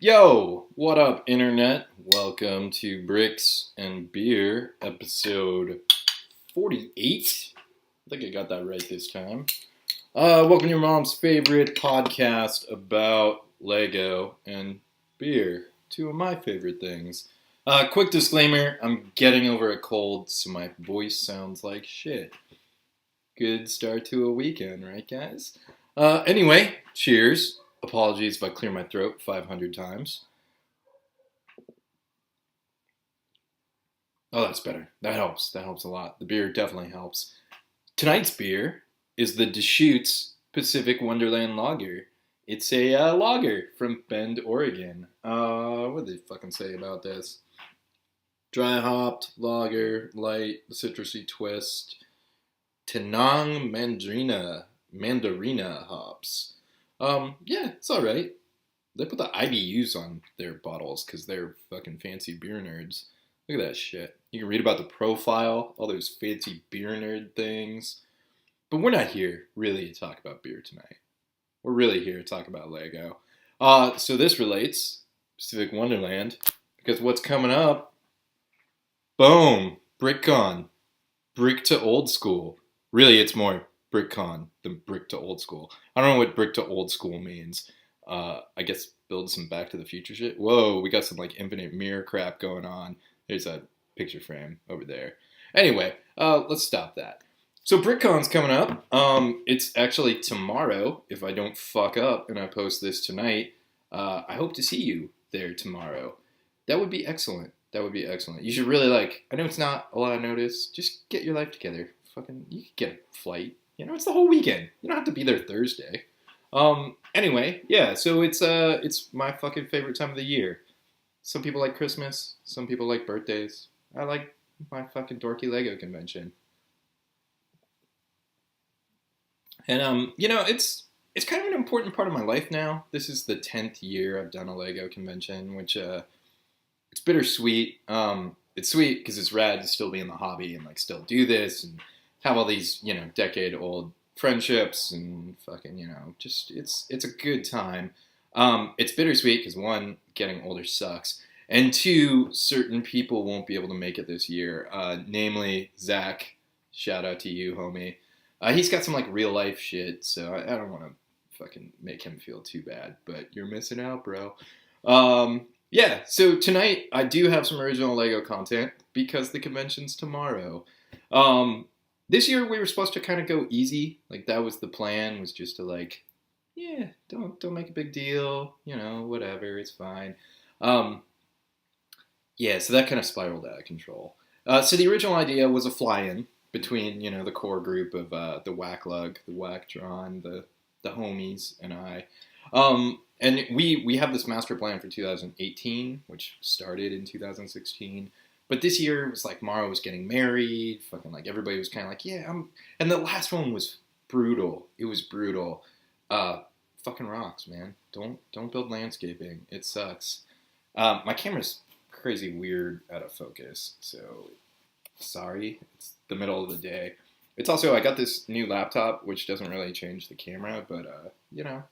Yo, what up, Internet? Welcome to Bricks and Beer, episode 48. I think I got that right this time. Welcome to your mom's favorite podcast about Lego and beer, two of my favorite things. Quick disclaimer, I'm getting over a cold, so my voice sounds like shit. Good start to a weekend, right, guys? Anyway, cheers. Apologies if I clear my throat 500 times. Oh, that's better. That helps. That helps a lot. The beer definitely helps. Tonight's beer is the Deschutes Pacific Wonderland Lager. It's a lager from Bend, Oregon. What did they fucking say about this? Dry hopped, lager, light, citrusy twist. Tenang Mandarina hops. Yeah, it's alright. They put the IBUs on their bottles because they're fucking fancy beer nerds. Look at that shit. You can read about the profile, all those fancy beer nerd things. But we're not here really to talk about beer tonight. We're really here to talk about Lego. So this relates, Pacific Wonderland, because what's coming up? Boom! BrickCon. Brick to old school. Really, it's more BrickCon than brick to old school. I don't know what brick to old school means. I guess build some Back to the Future shit. Whoa, we got some like infinite mirror crap going on. There's a picture frame over there. Anyway, let's stop that. So BrickCon's coming up. It's actually tomorrow, if I don't fuck up and I post this tonight. I hope to see you there tomorrow. That would be excellent. That would be excellent. You should really I know it's not a lot of notice. Just get your life together. Fucking, you could get a flight. You know, it's the whole weekend. You don't have to be there Thursday. Anyway, yeah, so it's my fucking favorite time of the year. Some people like Christmas. Some people like birthdays. I like my fucking dorky Lego convention. And, it's kind of an important part of my life now. This is the 10th year I've done a Lego convention, which, it's bittersweet. It's sweet because it's rad to still be in the hobby and, still do this and have all these, decade-old friendships and fucking, just, it's a good time. It's bittersweet because, one, getting older sucks. And two, certain people won't be able to make it this year. Namely, Zach. Shout out to you, homie. He's got some, real life shit, so I don't want to fucking make him feel too bad. But you're missing out, bro. Yeah, so tonight I do have some original Lego content because the convention's tomorrow. This year we were supposed to kind of go easy. That was the plan, was just to yeah, don't make a big deal, whatever, it's fine. Yeah, so that kind of spiraled out of control. So the original idea was a fly-in between, the core group of the Whack Lug, the Whack Drawn, the homies, and I. And we have this master plan for 2018, which started in 2016. But this year it was Mara was getting married, fucking everybody was kind of yeah, and the last one was brutal. It was brutal. Fucking rocks, man. Don't build landscaping. It sucks. My camera's crazy weird out of focus, so sorry. It's the middle of the day. It's also, I got this new laptop, which doesn't really change the camera, but,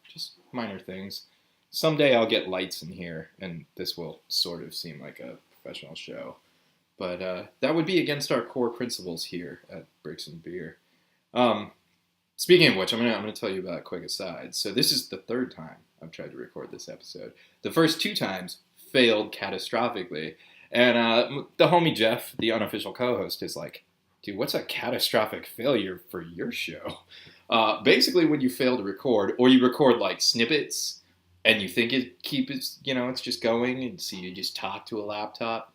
just minor things. Someday I'll get lights in here, and this will sort of seem like a professional show. But that would be against our core principles here at Bricks and Beer. Speaking of which, I'm gonna tell you about a quick aside. So this is the third time I've tried to record this episode. The first two times failed catastrophically. And the homie Jeff, the unofficial co-host, is dude, what's a catastrophic failure for your show? Basically, when you fail to record, or you record snippets, and you think it's just going, and so you just talk to a laptop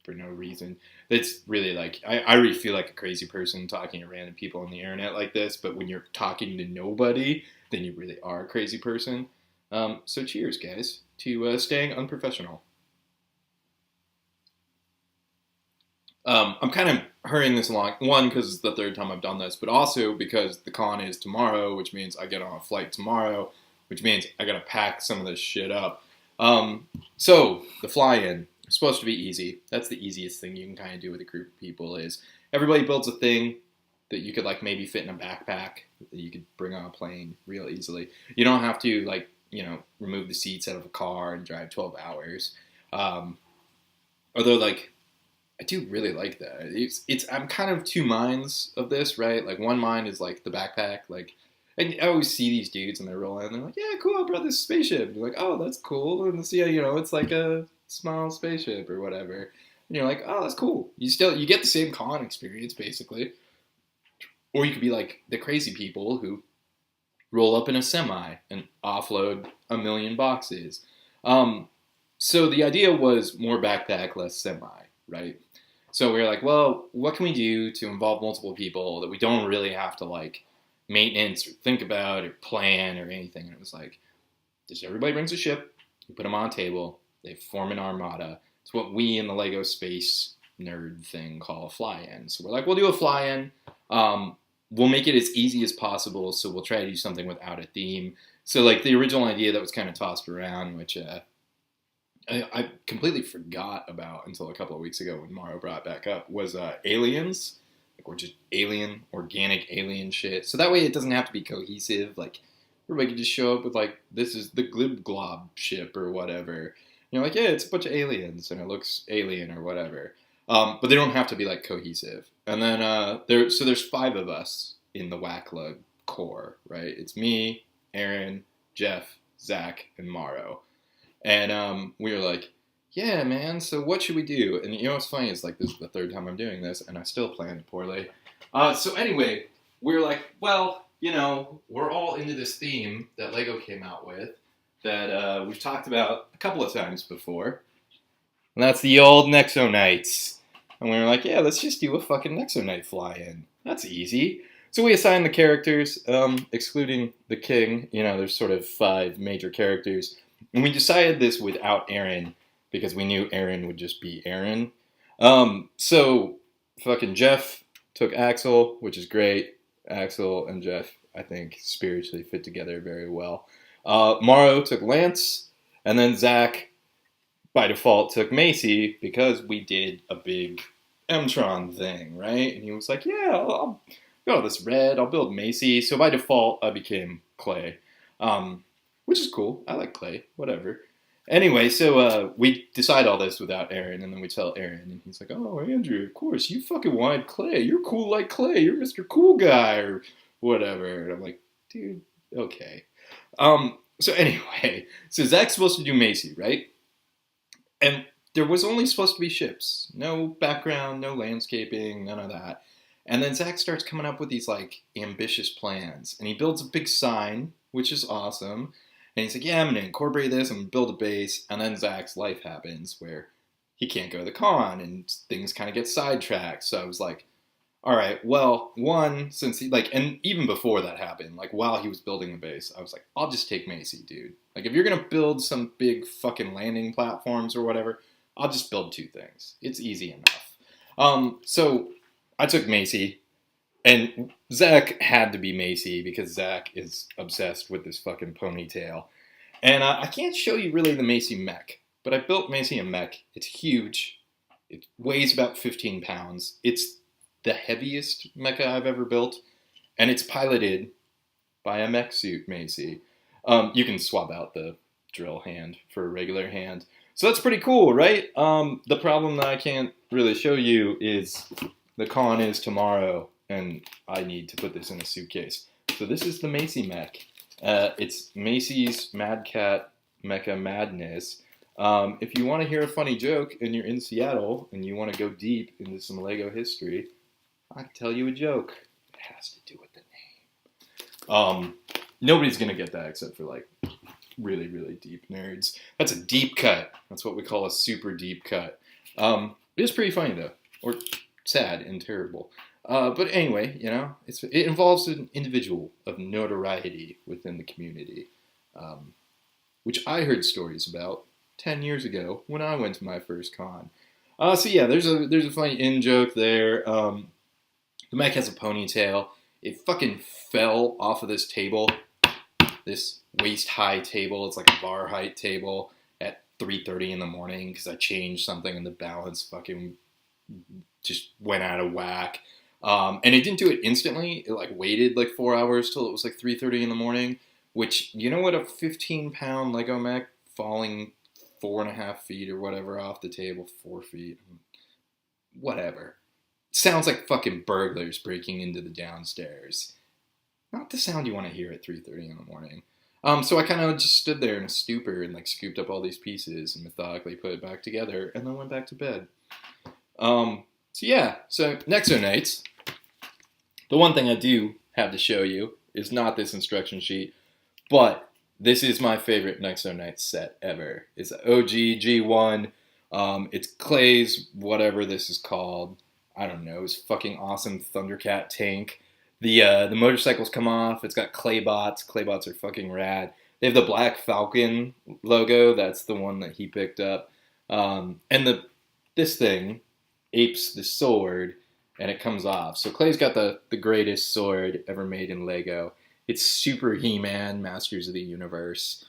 for no reason. It's really I really feel like a crazy person talking to random people on the internet like this, but when you're talking to nobody, then you really are a crazy person. So cheers, guys, to staying unprofessional. I'm kind of hurrying this along, one, because it's the third time I've done this, but also because the con is tomorrow, which means I get on a flight tomorrow, which means I gotta pack some of this shit up. So, the fly-in is supposed to be easy. That's the easiest thing you can kind of do with a group of people is everybody builds a thing that you could maybe fit in a backpack that you could bring on a plane real easily. You don't have to remove the seats out of a car and drive 12 hours. Um, Although, like, I do really like that. I'm kind of two minds of this, right? Like, one mind is like the backpack, like, and I always see these dudes and they're rolling and they're like, yeah, cool, I brought this spaceship. And you're like, oh, that's cool. And see, it's like a small spaceship or whatever. And you're like, oh, that's cool. You get the same con experience basically. Or you could be like the crazy people who roll up in a semi and offload a million boxes. Um, so the idea was more backpack, less semi, right? So we were like, well, what can we do to involve multiple people that we don't really have to like maintenance or think about or plan or anything? And it was like, just everybody brings a ship, you put them on a table, they form an armada. It's what we in the Lego space nerd thing call a fly-in. So we're like, we'll do a fly-in. We'll make it as easy as possible. So we'll try to do something without a theme. So like the original idea that was kind of tossed around, which I completely forgot about until a couple of weeks ago when Mario brought it back up, was aliens. Like, or just organic alien shit. So that way it doesn't have to be cohesive. Like, everybody can just show up with, like, this is the Glib Glob ship or whatever. You're like, yeah, it's a bunch of aliens and it looks alien or whatever. But they don't have to be, like, cohesive. And then there's 5 of us in the Wacklug core, right? It's me, Aaron, Jeff, Zach, and Morrow. And we were like, yeah, man, so what should we do? And what's funny is, like, this is the 3rd time I'm doing this, and I still planned it poorly. So anyway, we were like, well, we're all into this theme that Lego came out with that we've talked about a couple of times before. And that's the old Nexo Nights. And we were like, yeah, let's just do a fucking Nexo Night fly-in. That's easy. So we assigned the characters, excluding the king. There's sort of 5 major characters. And we decided this without Aaron, because we knew Aaron would just be Aaron. So fucking Jeff took Axel, which is great. Axel and Jeff, I think, spiritually fit together very well. Morrow took Lance, and then Zach, by default, took Macy, because we did a big Mtron thing, right? And he was like, yeah, I'll go this red, I'll build Macy. So by default, I became Clay, which is cool. I like Clay, whatever. Anyway, so we decide all this without Aaron, and then we tell Aaron, and he's like, oh, Andrew, of course, you fucking wanted Clay. You're cool like Clay. You're Mr. Cool Guy, or whatever. And I'm like, dude, okay. So anyway, so Zach's supposed to do Macy, right? And there was only supposed to be ships. No background, no landscaping, none of that. And then Zach starts coming up with these, like, ambitious plans. And he builds a big sign, which is awesome. And he's like, yeah, I'm going to incorporate this, I'm going to build a base. And then Zach's life happens where he can't go to the con and things kind of get sidetracked. So I was like, all right, well, since he, like, and even before that happened, like, while he was building the base, I was like, I'll just take Macy, dude. Like, if you're going to build some big fucking landing platforms or whatever, I'll just build 2 things. It's easy enough. So I took Macy. And Zach had to be Macy because Zach is obsessed with this fucking ponytail. And I can't show you really the Macy mech, but I built Macy a mech. It's huge. It weighs about 15 pounds. It's the heaviest mecha I've ever built, and it's piloted by a mech suit Macy. You can swap out the drill hand for a regular hand. So that's pretty cool, right? The problem that I can't really show you is the con is tomorrow, and I need to put this in a suitcase. So this is the Macy mech. It's Macy's Mad Cat Mecha Madness. If you want to hear a funny joke and you're in Seattle and you want to go deep into some Lego history, I can tell you a joke. It has to do with the name. Nobody's going to get that except for, like, really, really deep nerds. That's a deep cut. That's what we call a super deep cut. It's pretty funny, though. Or sad and terrible. But anyway, it involves an individual of notoriety within the community, which I heard stories about 10 years ago when I went to my first con. So yeah, there's a funny in-joke there. The mech has a ponytail. It fucking fell off of this table, this waist-high table. It's like a bar height table at 3:30 in the morning because I changed something and the balance fucking just went out of whack. And it didn't do it instantly. It like waited like 4 hours till it was like 3:30 in the morning, which, you know what, a 15-pound Lego mech falling 4.5 feet or whatever off the table, 4 feet, whatever. Sounds like fucking burglars breaking into the downstairs. Not the sound you want to hear at 3:30 in the morning. So I kind of just stood there in a stupor and like scooped up all these pieces and methodically put it back together and then went back to bed. So yeah, so Nexo Knights. The one thing I do have to show you is not this instruction sheet, but this is my favorite Nexo Knights set ever. It's OG G1. It's Clay's whatever this is called. I don't know. It's fucking awesome Thundercat tank. The motorcycles come off. It's got Claybots. Claybots are fucking rad. They have the Black Falcon logo. That's the one that he picked up. And this thing apes the sword, and it comes off. So Clay's got the greatest sword ever made in Lego. It's super He-Man, Masters of the Universe.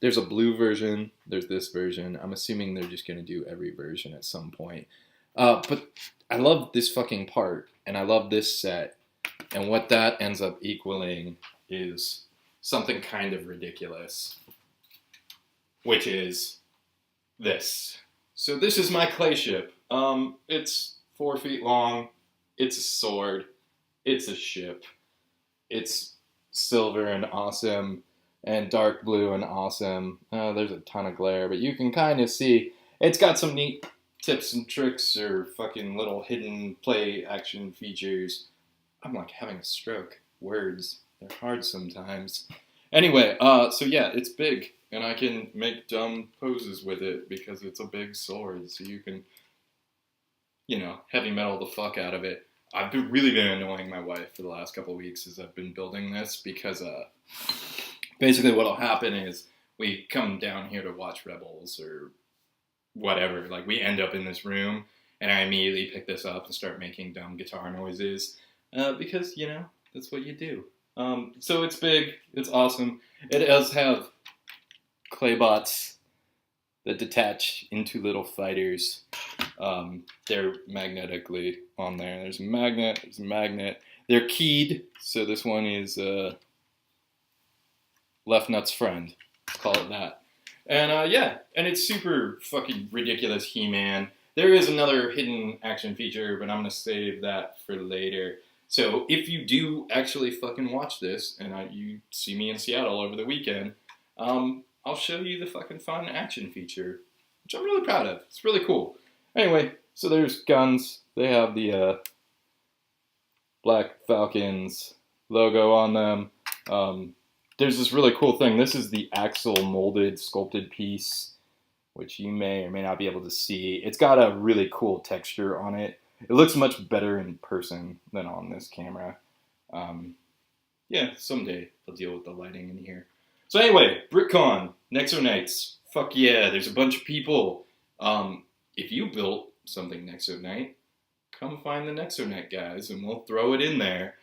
There's a blue version. There's this version. I'm assuming they're just going to do every version at some point. But I love this fucking part, and I love this set. And what that ends up equaling is something kind of ridiculous, which is this. So this is my Clay ship. It's 4 feet long. It's a sword. It's a ship. It's silver and awesome, and dark blue and awesome. There's a ton of glare, but you can kind of see it's got some neat tips and tricks or fucking little hidden play action features. I'm like having a stroke. Words, they're hard sometimes. Anyway, so yeah, it's big, and I can make dumb poses with it because it's a big sword, so you can, heavy metal the fuck out of it. I've really been annoying my wife for the last couple of weeks as I've been building this because basically what'll happen is we come down here to watch Rebels or whatever. Like, we end up in this room, and I immediately pick this up and start making dumb guitar noises because, that's what you do. So it's big. It's awesome. It does have Claybots that detach into little fighters. They're magnetically on there. There's a magnet. There's a magnet. They're keyed. So this one is Left Nut's friend. Let's call it that. And yeah, and it's super fucking ridiculous He-Man. There is another hidden action feature, but I'm going to save that for later. So if you do actually fucking watch this, and you see me in Seattle over the weekend, I'll show you the fucking fun action feature, which I'm really proud of. It's really cool. Anyway, so there's guns. They have the Black Falcons logo on them. There's this really cool thing. This is the axle molded, sculpted piece, which you may or may not be able to see. It's got a really cool texture on it. It looks much better in person than on this camera. Yeah, someday I'll deal with the lighting in here. So anyway, BrickCon, Nexo Knights. Fuck yeah, there's a bunch of people. If you built something Nexo Knight, come find the Nexo Knight guys and we'll throw it in there.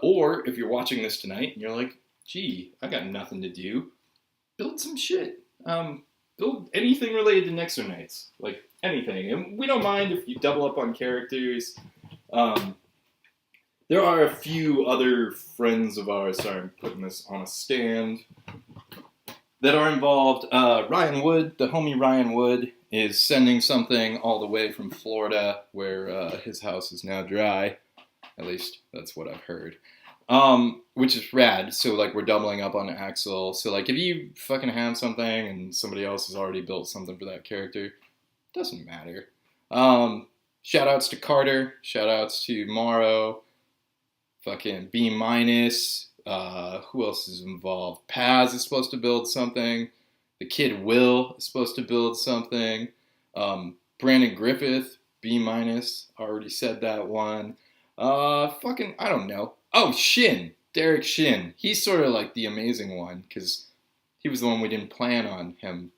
Or if you're watching this tonight and you're like, gee, I got nothing to do, build some shit. Build anything related to Nexo Knights. Like, anything. And we don't mind if you double up on characters. There are a few other friends of ours, sorry, I'm putting this on a stand, that are involved. Ryan Wood, the homie Ryan Wood, is sending something all the way from Florida, where his house is now dry. At least, that's what I've heard. Which is rad. So, like, we're doubling up on Axel. So, like, if you fucking have something and somebody else has already built something for that character, doesn't matter. Shout outs to Carter. Shout outs to Morrow. Fucking B-. Who else is involved? Paz is supposed to build something. The kid Will is supposed to build something. Brandon Griffith, B-. Already said that one. I don't know. Oh, Shin. Derek Shin. He's sort of like the amazing one, because he was the one we didn't plan on him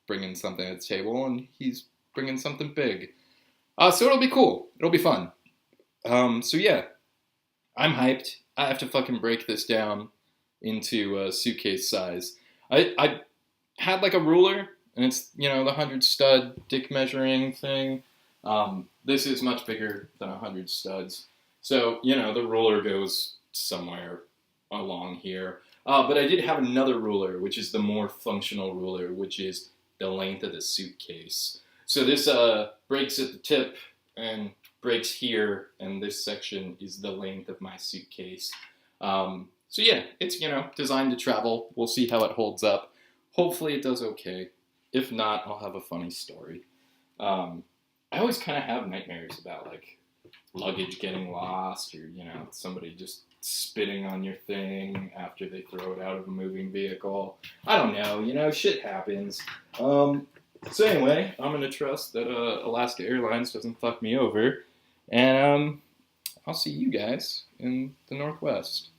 bringing something to the table, and he's bringing something big. So it'll be cool. It'll be fun. So yeah, I'm hyped. I have to fucking break this down into suitcase size. I had like a ruler, and it's, the 100 stud dick measuring thing. This is much bigger than 100 studs. So, the ruler goes somewhere along here. But I did have another ruler, which is the more functional ruler, which is the length of the suitcase. So this breaks at the tip and breaks here, and this section is the length of my suitcase. So yeah, it's, designed to travel. We'll see how it holds up. Hopefully it does okay. If not, I'll have a funny story. I always kind of have nightmares about like luggage getting lost, or somebody just spitting on your thing after they throw it out of a moving vehicle. I don't know, shit happens. So anyway, I'm gonna trust that Alaska Airlines doesn't fuck me over, and I'll see you guys in the Northwest.